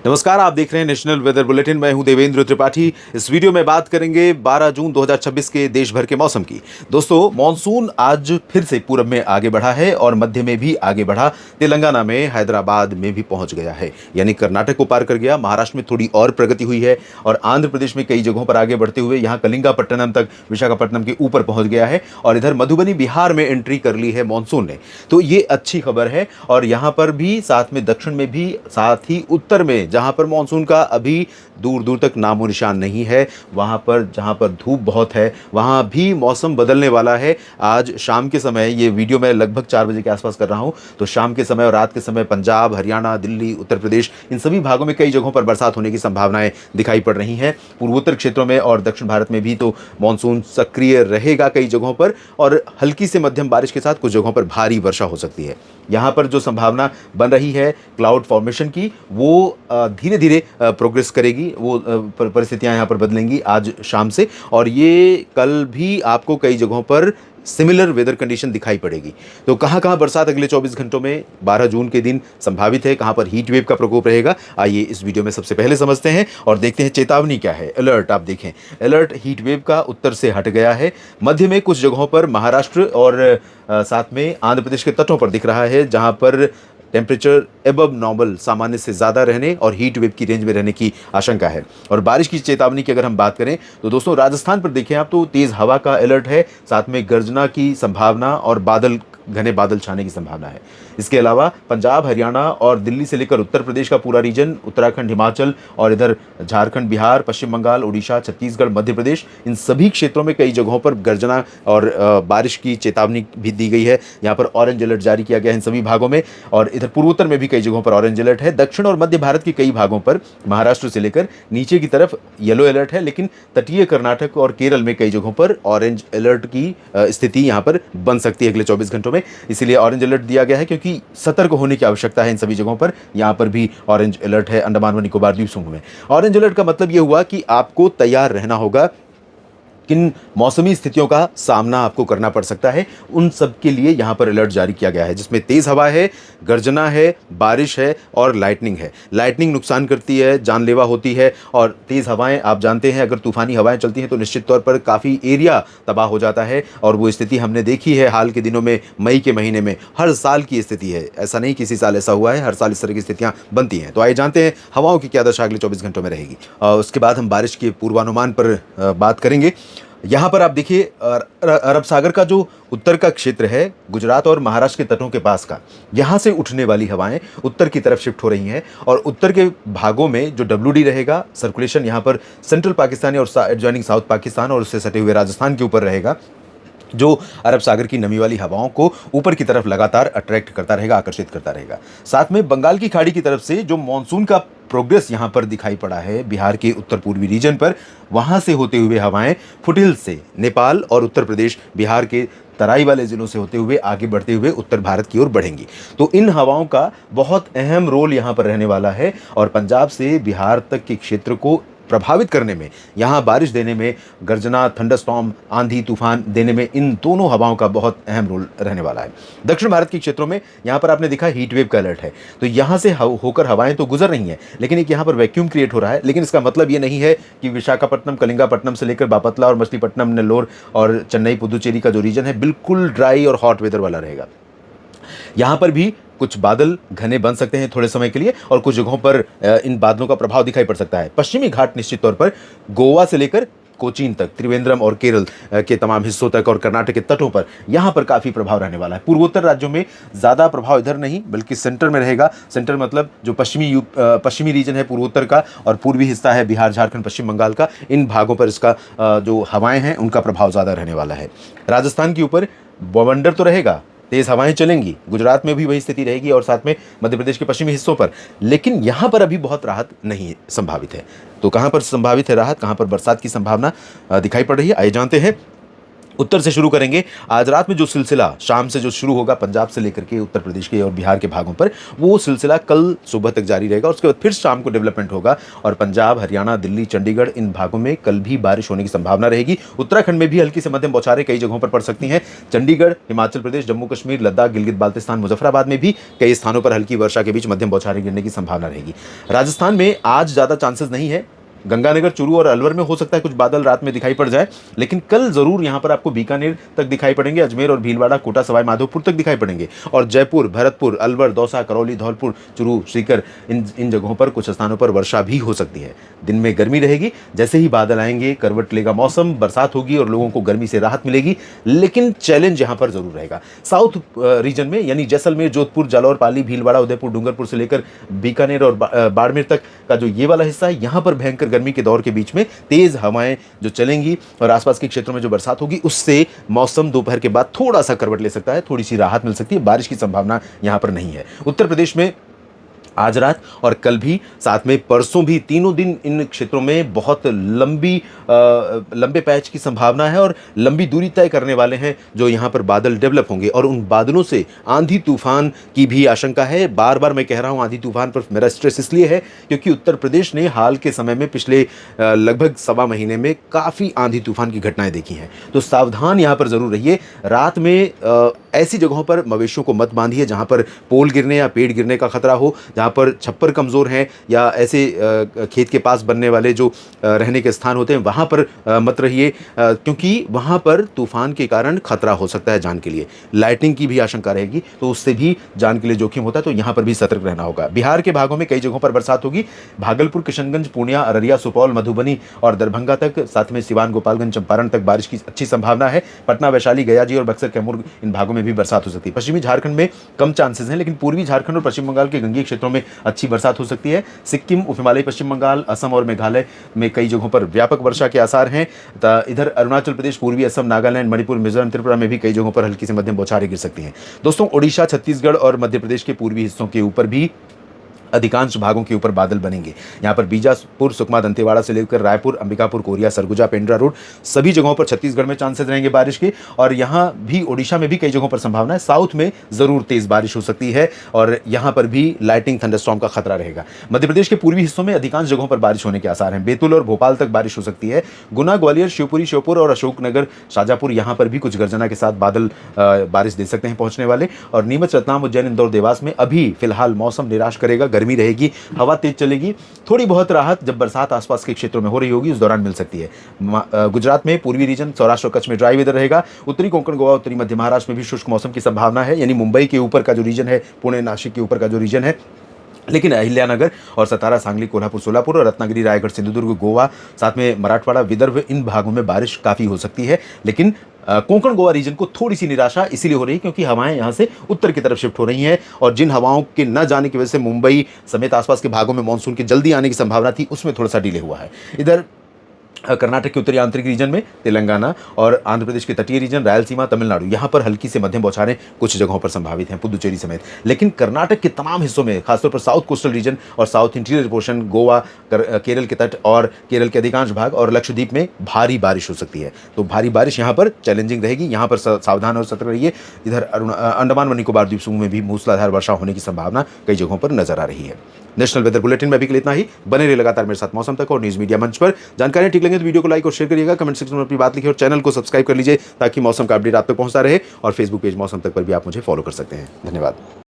नमस्कार, आप देख रहे हैं नेशनल वेदर बुलेटिन। मैं हूं देवेंद्र त्रिपाठी। इस वीडियो में बात करेंगे 12 जून 2026 के देश भर के मौसम की। दोस्तों, मॉनसून आज फिर से पूरब में आगे बढ़ा है और मध्य में भी आगे बढ़ा। तेलंगाना में, हैदराबाद में भी पहुंच गया है, यानी कर्नाटक को पार कर गया। महाराष्ट्र में थोड़ी और प्रगति हुई है और आंध्र प्रदेश में कई जगहों पर आगे बढ़ते हुए यहाँ कलिंगापट्टनम तक, विशाखापट्टनम के ऊपर पहुंच गया है और इधर मधुबनी बिहार में एंट्री कर ली है मॉनसून ने। तो ये अच्छी खबर है। और यहाँ पर भी, साथ में दक्षिण में भी, साथ ही उत्तर में जहां पर मॉनसून का अभी दूर दूर तक नामो निशान नहीं है, वहां पर जहां पर धूप बहुत है, वहां भी मौसम बदलने वाला है। आज शाम के समय, ये वीडियो मैं लगभग 4 बजे के आसपास कर रहा हूं, तो शाम के समय और रात के समय पंजाब, हरियाणा, दिल्ली, उत्तर प्रदेश, इन सभी भागों में कई जगहों पर बरसात होने की संभावनाएं दिखाई पड़ रही हैं। पूर्वोत्तर क्षेत्रों में और दक्षिण भारत में भी तो मॉनसून सक्रिय रहेगा कई जगहों पर, और हल्की से मध्यम बारिश के साथ कुछ जगहों पर भारी वर्षा हो सकती है। यहाँ पर जो संभावना बन रही है क्लाउड फॉर्मेशन की, वो धीरे धीरे प्रोग्रेस करेगी। वो परिस्थितियाँ यहाँ पर बदलेंगी आज शाम से, और ये कल भी आपको कई जगहों पर सिमिलर वेदर कंडीशन दिखाई पड़ेगी। तो कहाँ कहाँ बरसात अगले 24 घंटों में 12 जून के दिन संभावित है, कहाँ पर हीट वेव का प्रकोप रहेगा, आइए इस वीडियो में सबसे पहले समझते हैं और देखते हैं चेतावनी क्या है। अलर्ट आप देखें, अलर्ट हीट वेव का उत्तर से हट गया है। मध्य में कुछ जगहों पर, महाराष्ट्र और साथ में आंध्र प्रदेश के तटों पर दिख रहा है, जहाँ पर टेम्परेचर एबव नॉर्मल, सामान्य से ज़्यादा रहने और हीट वेव की रेंज में रहने की आशंका है। और बारिश की चेतावनी की अगर हम बात करें तो दोस्तों, राजस्थान पर देखें आप तो तेज़ हवा का अलर्ट है, साथ में गर्जना की संभावना और घने बादल छाने की संभावना है। इसके अलावा पंजाब, हरियाणा और दिल्ली से लेकर उत्तर प्रदेश का पूरा रीजन, उत्तराखंड, हिमाचल और इधर झारखंड, बिहार, पश्चिम बंगाल, उड़ीसा, छत्तीसगढ़, मध्य प्रदेश, इन सभी क्षेत्रों में कई जगहों पर गर्जना और बारिश की चेतावनी भी दी गई है। यहाँ पर ऑरेंज अलर्ट जारी किया गया है इन सभी भागों में, और इधर पूर्वोत्तर में भी कई जगहों पर ऑरेंज अलर्ट है। दक्षिण और मध्य भारत के कई भागों पर, महाराष्ट्र से लेकर नीचे की तरफ, येलो अलर्ट है, लेकिन तटीय कर्नाटक और केरल में कई जगहों पर ऑरेंज अलर्ट की स्थिति यहाँ पर बन सकती है अगले 24 घंटों में। इसीलिए ऑरेंज अलर्ट दिया गया है, क्योंकि सतर्क होने की आवश्यकता है इन सभी जगहों पर। यहाँ पर भी ऑरेंज अलर्ट है अंडमान व निकोबार द्वीप समूह में। ऑरेंज अलर्ट का मतलब यह हुआ कि आपको तैयार रहना होगा। किन मौसमी स्थितियों का सामना आपको करना पड़ सकता है, उन सब के लिए यहाँ पर अलर्ट जारी किया गया है, जिसमें तेज़ हवा है, गर्जना है, बारिश है और लाइटनिंग है। लाइटनिंग नुकसान करती है, जानलेवा होती है, और तेज़ हवाएं आप जानते हैं, अगर तूफानी हवाएं चलती हैं तो निश्चित तौर पर काफ़ी एरिया तबाह हो जाता है। और वो स्थिति हमने देखी है हाल के दिनों में, मई के महीने में। हर साल की स्थिति है, ऐसा नहीं किसी साल ऐसा हुआ है, हर साल इस तरह की स्थितियाँ बनती हैं। तो आइए जानते हैं हवाओं की क्या दशा अगले 24 घंटों में रहेगी। उसके बाद हम बारिश के पूर्वानुमान पर बात करेंगे। यहाँ पर आप देखिए, अरब सागर का जो उत्तर का क्षेत्र है, गुजरात और महाराष्ट्र के तटों के पास का, यहाँ से उठने वाली हवाएं उत्तर की तरफ शिफ्ट हो रही हैं। और उत्तर के भागों में जो WD रहेगा, सर्कुलेशन यहाँ पर सेंट्रल पाकिस्तान और एडजॉइनिंग साउथ पाकिस्तान और उससे सटे हुए राजस्थान के ऊपर रहेगा, जो अरब सागर की नमी वाली हवाओं को ऊपर की तरफ लगातार अट्रैक्ट करता रहेगा, आकर्षित करता रहेगा। साथ में बंगाल की खाड़ी की तरफ से जो मॉनसून का प्रोग्रेस यहाँ पर दिखाई पड़ा है बिहार के उत्तर पूर्वी रीजन पर, वहाँ से होते हुए हवाएं फुटहिल्स से नेपाल और उत्तर प्रदेश, बिहार के तराई वाले जिलों से होते हुए आगे बढ़ते हुए उत्तर भारत की ओर बढ़ेंगी। तो इन हवाओं का बहुत अहम रोल यहाँ पर रहने वाला है, और पंजाब से बिहार तक के क्षेत्र को प्रभावित करने में, यहाँ बारिश देने में, गर्जना, थंडरस्टॉर्म, आंधी तूफान देने में, इन दोनों हवाओं का बहुत अहम रोल रहने वाला है। दक्षिण भारत के क्षेत्रों में यहाँ पर आपने देखा हीट वेव का अलर्ट है, तो यहाँ से होकर हवाएं तो गुजर रही हैं, लेकिन एक यहाँ पर वैक्यूम क्रिएट हो रहा है। लेकिन इसका मतलब ये नहीं है कि विशाखापट्टनम, कलिंगापट्टनम से लेकर बापतला और मछलीपट्टनम, नेल्लोर और चेन्नई, पुदुचेरी का जो रीजन है बिल्कुल ड्राई और हॉट वेदर वाला रहेगा। यहाँ पर भी कुछ बादल घने बन सकते हैं थोड़े समय के लिए, और कुछ जगहों पर इन बादलों का प्रभाव दिखाई पड़ सकता है। पश्चिमी घाट निश्चित तौर पर गोवा से लेकर कोचीन तक, त्रिवेंद्रम और केरल के तमाम हिस्सों तक और कर्नाटक के तटों पर यहाँ पर काफ़ी प्रभाव रहने वाला है। पूर्वोत्तर राज्यों में ज़्यादा प्रभाव इधर नहीं, बल्कि सेंटर में रहेगा। सेंटर मतलब जो पश्चिमी रीजन है पूर्वोत्तर का, और पूर्वी हिस्सा है बिहार, झारखंड, पश्चिम बंगाल का, इन भागों पर इसका जो हवाएं हैं उनका प्रभाव ज़्यादा रहने वाला है। राजस्थान के ऊपर बवंडर तो रहेगा, तेज़ हवाएं चलेंगी, गुजरात में भी वही स्थिति रहेगी, और साथ में मध्य प्रदेश के पश्चिमी हिस्सों पर। लेकिन यहाँ पर अभी बहुत राहत नहीं संभावित है। तो कहाँ पर संभावित है राहत, कहाँ पर बरसात की संभावना दिखाई पड़ रही है, आइए जानते हैं। उत्तर से शुरू करेंगे। आज रात में जो सिलसिला शाम से जो शुरू होगा पंजाब से लेकर के उत्तर प्रदेश के और बिहार के भागों पर, वो सिलसिला कल सुबह तक जारी रहेगा। उसके बाद फिर शाम को डेवलपमेंट होगा और पंजाब, हरियाणा, दिल्ली, चंडीगढ़ इन भागों में कल भी बारिश होने की संभावना रहेगी। उत्तराखंड में भी हल्की से मध्यम बौछारें कई जगहों पर पड़ सकती हैं। चंडीगढ़, हिमाचल प्रदेश, जम्मू कश्मीर, लद्दाख, गिलगित बाल्तिस्तान, मुजफ्फराबाद में भी कई स्थानों पर हल्की वर्षा के बीच मध्यम बौछारें गिरने की संभावना रहेगी। राजस्थान में आज ज़्यादा चांसेस नहीं है। गंगानगर, चूरू और अलवर में हो सकता है कुछ बादल रात में दिखाई पड़ जाए, लेकिन कल जरूर यहां पर आपको बीकानेर तक दिखाई पड़ेंगे, अजमेर और भीलवाड़ा, कोटा, सवाई माधोपुर तक दिखाई पड़ेंगे और जयपुर, भरतपुर, अलवर, दौसा, करौली, धौलपुर, चूरू, सीकर इन जगहों पर कुछ स्थानों पर वर्षा भी हो सकती है। दिन में गर्मी रहेगी, जैसे ही बादल आएंगे करवट लेगा मौसम, बरसात होगी और लोगों को गर्मी से राहत मिलेगी। लेकिन चैलेंज यहां पर जरूर रहेगा। साउथ रीजन में यानी जैसलमेर, जोधपुर, जालौर, पाली, भीलवाड़ा, उदयपुर, डूंगरपुर से लेकर बीकानेर और बाड़मेर तक का जो ये वाला हिस्सा है, यहां पर भयंकर गर्मी के दौर के बीच में तेज हवाएं जो चलेंगी और आसपास के क्षेत्रों में जो बरसात होगी, उससे मौसम दोपहर के बाद थोड़ा सा करवट ले सकता है, थोड़ी सी राहत मिल सकती है। बारिश की संभावना यहां पर नहीं है। उत्तर प्रदेश में आज रात और कल भी, साथ में परसों भी, तीनों दिन इन क्षेत्रों में बहुत लंबे पैच की संभावना है और लंबी दूरी तय करने वाले हैं जो यहां पर बादल डेवलप होंगे और उन बादलों से आंधी तूफान की भी आशंका है। बार बार मैं कह रहा हूं आंधी तूफान पर मेरा स्ट्रेस इसलिए है क्योंकि उत्तर प्रदेश ने हाल के समय में पिछले लगभग सवा महीने में काफ़ी आंधी तूफान की घटनाएं देखी हैं। तो सावधान यहां पर जरूर रहिए। रात में ऐसी जगहों पर मवेशियों को मत बांधिए जहां पर पोल गिरने या पेड़ गिरने का खतरा हो, जहां पर छप्पर कमज़ोर हैं या ऐसे खेत के पास बनने वाले जो रहने के स्थान होते हैं वहाँ पर मत रहिए, क्योंकि वहाँ पर तूफान के कारण खतरा हो सकता है जान के लिए। लाइटनिंग की भी आशंका रहेगी, तो उससे भी जान के लिए जोखिम होता है, तो यहाँ पर भी सतर्क रहना होगा। बिहार के भागों में कई जगहों पर बरसात होगी। भागलपुर, किशनगंज, पूर्णिया, अररिया, सुपौल, मधुबनी और दरभंगा तक, साथ में सिवान, गोपालगंज, चंपारण तक बारिश की अच्छी संभावना है। पटना, वैशाली, गया जी और बक्सर, कैमूर इन भागों में भी बरसात हो सकती है। पश्चिमी झारखंड में कम चांसेस हैं, लेकिन पूर्वी झारखंड और पश्चिम बंगाल के गंगीय क्षेत्रों में अच्छी बरसात हो सकती है। सिक्किम, उप हिमालय, पश्चिम बंगाल, असम और मेघालय में कई जगहों पर व्यापक वर्षा के आसार हैं। इधर अरुणाचल प्रदेश, पूर्वी असम, नागालैंड, मणिपुर, मिजोरम, त्रिपुरा में भी कई जगहों पर हल्की से मध्यम बौछारें गिर सकती हैं। दोस्तों, ओडिशा, छत्तीसगढ़ और मध्य प्रदेश के पूर्वी हिस्सों के ऊपर भी अधिकांश भागों के ऊपर बादल बनेंगे। यहाँ पर बीजापुर, सुकमा, दंतेवाड़ा से लेकर रायपुर, अंबिकापुर, कोरिया, सरगुजा, पेंड्रा रोड सभी जगहों पर छत्तीसगढ़ में चांसेस रहेंगे बारिश के और यहाँ भी ओडिशा में भी कई जगहों पर संभावना है। साउथ में जरूर तेज बारिश हो सकती है और यहाँ पर भी लाइटिंग थंडरस्टॉर्म का खतरा रहेगा। मध्य प्रदेश के पूर्वी हिस्सों में अधिकांश जगहों पर बारिश होने के आसार हैं। बैतूल और भोपाल तक बारिश हो सकती है। गुना, ग्वालियर, शिवपुरी, श्योपुर और अशोकनगर, शाजापुर यहाँ पर भी कुछ गर्जना के साथ बादल बारिश दे सकते हैं पहुंचने वाले। और नीमच, रतलाम, उज्जैन, इंदौर, देवास में अभी फिलहाल मौसम निराश करेगा, गर्मी रहेगी, हवा तेज चलेगी। थोड़ी बहुत राहत जब बरसात आसपास के क्षेत्रों में हो रही होगी उस दौरान मिल सकती है। गुजरात में पूर्वी रीजन, सौराष्ट्र और कच्छ में ड्राई वेदर रहेगा। उत्तरी कोंकण, गोवा, उत्तरी मध्य महाराष्ट्र में भी शुष्क मौसम की संभावना है, यानी मुंबई के ऊपर का जो रीजन है, पुणे, नासिक के ऊपर का जो रीजन है। लेकिन अहिल्यानगर और सतारा, सांगली, कोल्हापुर, सोलापुर और रत्नागिरी, रायगढ़, सिंधुदुर्ग, गोवा, साथ में मराठवाड़ा, विदर्भ इन भागों में बारिश काफ़ी हो सकती है। लेकिन कोंकण गोवा रीजन को थोड़ी सी निराशा इसीलिए हो रही है क्योंकि हवाएं यहां से उत्तर की तरफ शिफ्ट हो रही हैं और जिन हवाओं के न जाने की वजह से मुंबई समेत आसपास के भागों में मानसून के जल्दी आने की संभावना थी, उसमें थोड़ा सा डिले हुआ है। इधर कर्नाटक के उत्तरी आंतरिक रीजन में, तेलंगाना और आंध्र प्रदेश के तटीय रीजन, रायलसीमा, तमिलनाडु, यहाँ पर हल्की से मध्यम बौछारें कुछ जगहों पर संभावित हैं, पुदुचेरी समेत। लेकिन कर्नाटक के तमाम हिस्सों में, खासतौर पर साउथ कोस्टल रीजन और south interior portion, Goa, Kerala के तट और केरल के अधिकांश भाग और लक्षद्वीप में भारी बारिश हो सकती है। तो भारी बारिश यहाँ पर चैलेंजिंग रहेगी, यहाँ पर सावधान और सतर्क रहिए। इधर अंडमान व निकोबार द्वीप समूह में भी मूसलाधार वर्षा होने की संभावना कई जगहों पर नजर आ रही है। नेशनल वेदर बुलेटिन में अभी के लिए इतना ही। बने रहिए लगातार मेरे साथ मौसम तक और न्यूज मीडिया मंच पर। जानकारी ठीक लगे तो वीडियो को लाइक और शेयर करिएगा, कमेंट सेक्शन में अपनी बात लिखिए और चैनल को सब्सक्राइब कर लीजिए ताकि मौसम का अपडेट आप तक पहुंचता रहे। और फेसबुक पेज मौसम तक पर भी आप मुझे फॉलो कर सकते हैं। धन्यवाद।